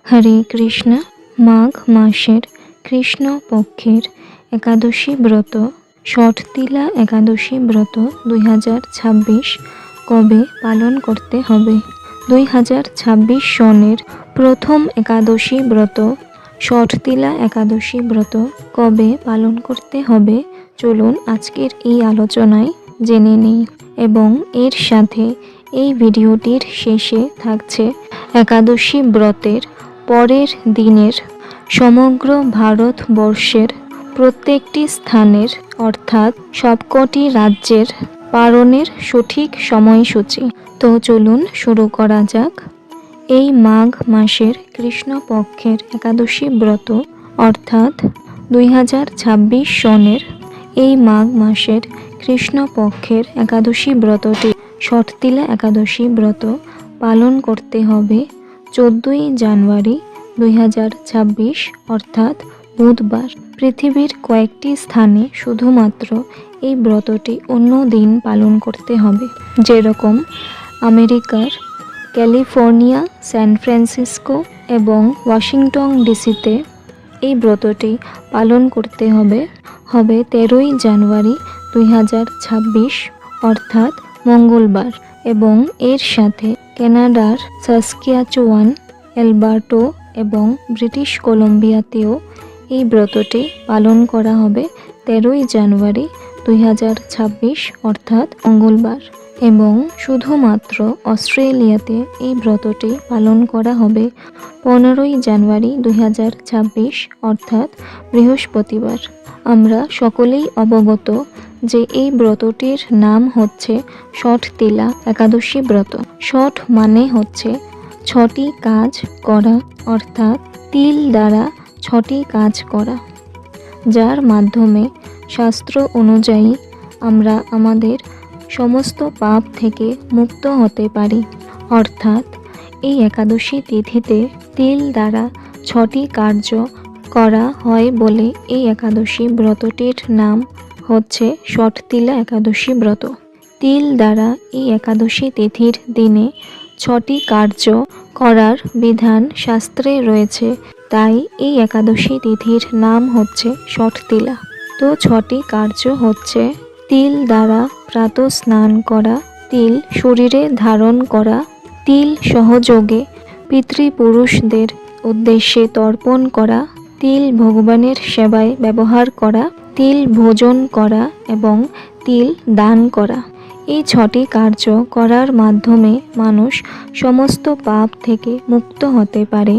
হরে কৃষ্ণ। মাঘ মাসের কৃষ্ণ পক্ষের একাদশী ব্রত ষটতিলা একাদশী ব্রত 2026 কবে পালন করতে হবে? 2026 সনের প্রথম একাদশী ব্রত ষটতিলা একাদশী ব্রত কবে পালন করতে হবে চলুন আজকের এই আলোচনায় জেনে নিই। এবং এর সাথে এই ভিডিওটির শেষে থাকছে একাদশী ব্রতের পরের দিনের সমগ্র ভারতবর্ষের প্রত্যেকটি স্থানের অর্থাৎ সবকটি রাজ্যের পালনের সঠিক সময়সূচি। তো চলুন শুরু করা যাক। এই মাঘ মাসের কৃষ্ণপক্ষের একাদশী ব্রত অর্থাৎ 2026 সনের এই মাঘ মাসের কৃষ্ণপক্ষের একাদশী ব্রতটি ষটতিলা একাদশী ব্রত পালন করতে হবে 14ই জানুয়ারি 2026 অর্থাৎ বুধবার। পৃথিবীর কয়েকটি স্থানে শুধুমাত্র এই ব্রতটি অন্য দিন পালন করতে হবে, যেরকম আমেরিকার ক্যালিফোর্নিয়া, সান ফ্রান্সিসকো এবং ওয়াশিংটন ডিসিতে এই ব্রতটি পালন করতে হবে 13ই জানুয়ারি 2026 অর্থাৎ মঙ্গলবার। এবং এর সাথে কানাডার সাসকিয়াচুয়ান, অ্যালবার্টো এবং ব্রিটিশ কলম্বিয়াতেও এই ব্রতটি পালন করা হবে 13ই জানুয়ারি 2026 অর্থাৎ মঙ্গলবার। এবং শুধুমাত্র অস্ট্রেলিয়াতে এই ব্রতটি পালন করা হবে 15ই জানুয়ারি 2026 অর্থাৎ বৃহস্পতিবার। আমরা সকলেই অবগত যে এই ব্রতটির নাম হচ্ছে ষটতিলা একাদশী ব্রত। ষট মানে হচ্ছে 6টি কাজ করা, অর্থাৎ তিল দ্বারা 6টি কাজ করা, যার মাধ্যমে শাস্ত্র অনুযায়ী আমরা আমাদের সমস্ত পাপ থেকে মুক্ত হতে পারি। অর্থাৎ এই একাদশী তিথিতে তিল দ্বারা 6টি কার্য করা হয় বলে এই একাদশী ব্রতটির নাম হচ্ছে ষটতিলা একাদশী ব্রত। তিল দ্বারা এই একাদশী তিথির দিনে 6টি কার্য করার বিধান শাস্ত্রে রয়েছে, তাই এই একাদশী তিথির নাম হচ্ছে ষটতিলা। তো 6টি কার্য হচ্ছে তিল দ্বারা প্রাতঃ স্নান করা, তিল শরীরে ধারণ করা, তিল সহযোগে পিতৃপুরুষদের উদ্দেশ্যে তর্পণ করা, তিল ভগবানের সেবায় ব্যবহার করা, তিল ভোজন করা এবং তিল দান করা। এই 6টি কার্য করার মাধ্যমে মানুষ সমস্ত পাপ থেকে মুক্ত হতে পারে।